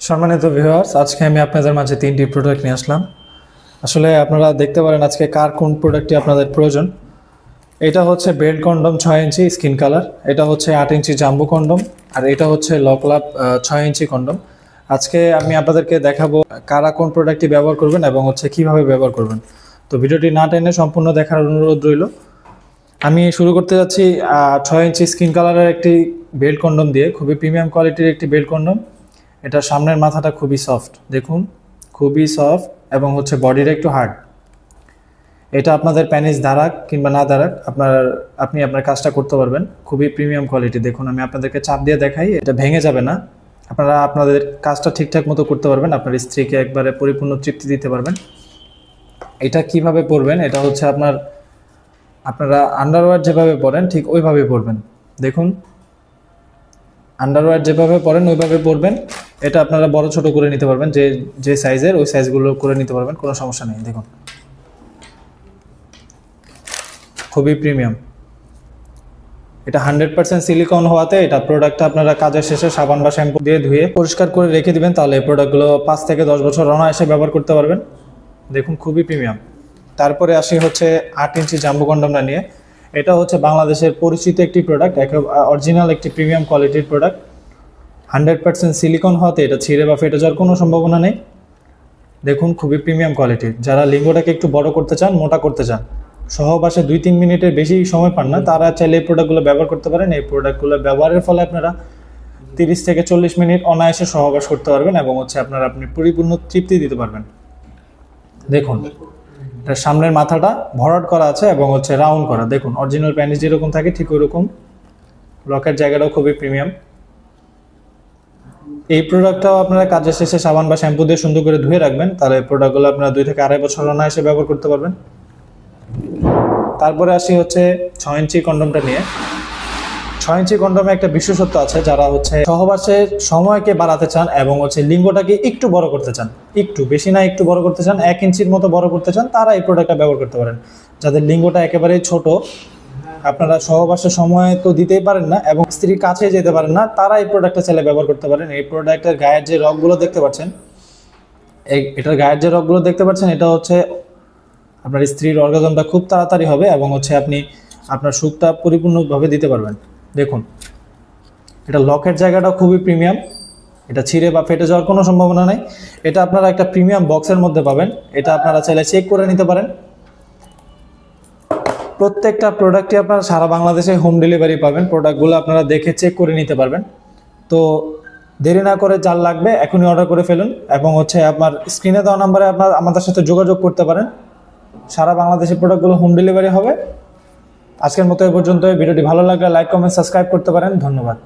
সম্মানিত ভিউয়ার্স, আজকে আমি আপনাদের মাঝে তিনটি প্রোডাক্ট নিয়ে আসলাম। আসলে আপনারা দেখতে পারেন আজকে কার কোন প্রোডাক্টটি আপনাদের প্রয়োজন। এটা হচ্ছে বেল্ট কন্ডম 6 ইঞ্চি স্কিন কালার, এটা হচ্ছে 8 ইঞ্চি জাম্বো কন্ডম, আর এটা হচ্ছে লকলাভ 6 ইঞ্চি কন্ডম। আজকে আমি আপনাদেরকে দেখাবো কারা কোন প্রোডাক্টটি ব্যবহার করবেন এবং হচ্ছে কিভাবে ব্যবহার করবেন। তো ভিডিওটি না টেনে সম্পূর্ণ দেখার অনুরোধ রইল। আমি শুরু করতে যাচ্ছি 6 ইঞ্চি স্কিন কালারের একটি বেল্ট কন্ডম দিয়ে। খুবই প্রিমিয়াম কোয়ালিটির একটি বেল্ট কন্ডম। এটা সামনের মাথাটা খুবই সফট, দেখুন খুবই সফট এবং হচ্ছে বডিটা একটু হার্ড। এটা আপনাদের প্যানিস দাঁড়াক কিংবা না দাঁড়াক আপনি আপনার কাজটা করতে পারবেন। খুবই প্রিমিয়াম কোয়ালিটি। দেখুন আমি আপনাদেরকে চাপ দিয়ে দেখাই, এটা ভেঙে যাবে না। আপনারা আপনাদের কাজটা ঠিকঠাক মতো করতে পারবেন, আপনার স্ত্রীকে একবারে পরিপূর্ণ তৃপ্তি দিতে পারবেন। এটা কিভাবে পরবেন, এটা হচ্ছে আপনারা আন্ডারওয়্যার যেভাবে পরেন ঠিক ওইভাবেই পরবেন। দেখুন আন্ডারওয়্যার যেভাবে পরেন ওইভাবে পরবেন। এটা আপনারা বড় ছোট করে নিতে পারবেন, যে সাইজের ওই সাইজগুলো করে নিতে পারবেন, কোনো সমস্যা নেই। দেখুন খুবই প্রিমিয়াম। এটা 100% সিলিকন হওয়াতে এটা প্রোডাক্টটা আপনারা কাজের শেষে সাবান বা শ্যাম্পু দিয়ে ধুয়ে পরিষ্কার করে রেখে দিবেন, তাহলে এই প্রোডাক্টগুলো 5 থেকে 10 বছর অনায়াসে ব্যবহার করতে পারবেন। দেখুন খুবই প্রিমিয়াম। তারপরে আসি হচ্ছে 8 ইঞ্চি জাম্বো কন্ডমটা নিয়ে। এটা হচ্ছে বাংলাদেশের পরিচিত একটি প্রোডাক্ট, অরিজিনাল একটি প্রিমিয়াম কোয়ালিটির প্রোডাক্ট। 100% সিলিকন হওয়াতে এটা ছিঁড়ে বা ফেটে যাওয়ার কোনো সম্ভাবনা নেই। দেখুন খুবই প্রিমিয়াম কোয়ালিটির। যারা লিঙ্গটাকে একটু বড় করতে চান, মোটা করতে চান, সহবাসে 2-3 মিনিটের বেশি সময় পান না, তারা চাইলে এই প্রোডাক্টগুলো ব্যবহার করতে পারেন। এই প্রোডাক্টগুলো ব্যবহারের ফলে আপনারা 30 থেকে 40 মিনিট অনায়াসে সহবাস করতে পারবেন এবং হচ্ছে আপনি পরিপূর্ণ তৃপ্তি দিতে পারবেন। দেখুন এটা সামনের মাথাটা ভরাট করা আছে এবং হচ্ছে রাউন্ড করা। দেখুন অরিজিনাল প্যানিস যেরকম থাকে ঠিক ওইরকম। লকের জায়গাটাও খুবই প্রিমিয়াম। এই প্রোডাক্টটাও আপনারা কাজের শেষে সাবান বা শ্যাম্পু দিয়ে সুন্দর করে ধুয়ে রাখবেন, তাহলে এই প্রোডাক্টগুলো আপনারা 2 থেকে 2.5 বছর অনায়াসে ব্যবহার করতে পারবেন। তারপরে আসি হচ্ছে 6 ইঞ্চি কন্ডমটা নিয়ে। 6 ইঞ্চি কন্ডমে একটা বিশেষত্ব আছে, যারা হচ্ছে সহবাসের সময়কে বাড়াতে চান এবং হচ্ছে লিঙ্গটাকে একটু বড় করতে চান, একটু বেশি না একটু বড় করতে চান, 1 ইঞ্চির মতো বড় করতে চান, তারা এই প্রোডাক্টটা ব্যবহার করতে পারেন। যাদের লিঙ্গটা একেবারেই ছোট, আপনারা সহবাসের সময় তো দিতেই পারেন না এবং স্ত্রীর কাছে যেতে পারেন না, তারা এই প্রোডাক্টটা চাইলে ব্যবহার করতে পারেন। এই প্রোডাক্টের গায়ের যে রগগুলো দেখতে পাচ্ছেন, এটার গায়ের যে রগগুলো দেখতে পাচ্ছেন, এটা হচ্ছে আপনার স্ত্রীর অর্গাজমটা খুব তাড়াতাড়ি হবে এবং হচ্ছে আপনি আপনার সুখটা পরিপূর্ণভাবে দিতে পারবেন। দেখুন এটা লকের জায়গাটা খুবই প্রিমিয়াম, এটা ছিঁড়ে বা ফেটে যাওয়ার কোনো সম্ভাবনা নেই। এটা আপনারা একটা প্রিমিয়াম বক্সের মধ্যে পাবেন। এটা আপনারা চাইলে চেক করে নিতে পারেন। প্রত্যেকটা প্রোডাক্টই আপনারা সারা বাংলাদেশে হোম ডেলিভারি পাবেন। প্রোডাক্টগুলো আপনারা দেখে চেক করে নিতে পারবেন। তো দেরি না করে যার লাগবে এখনই অর্ডার করে ফেলুন এবং হচ্ছে আপনার স্ক্রিনে দেওয়া নাম্বারে আমাদের সাথে যোগাযোগ করতে পারেন। সারা বাংলাদেশে প্রোডাক্টগুলো হোম ডেলিভারি হবে। আজকের মতো এ পর্যন্ত। ভিডিওটি ভালো লাগলে লাইক, কমেন্ট, সাবস্ক্রাইব করতে পারেন। ধন্যবাদ।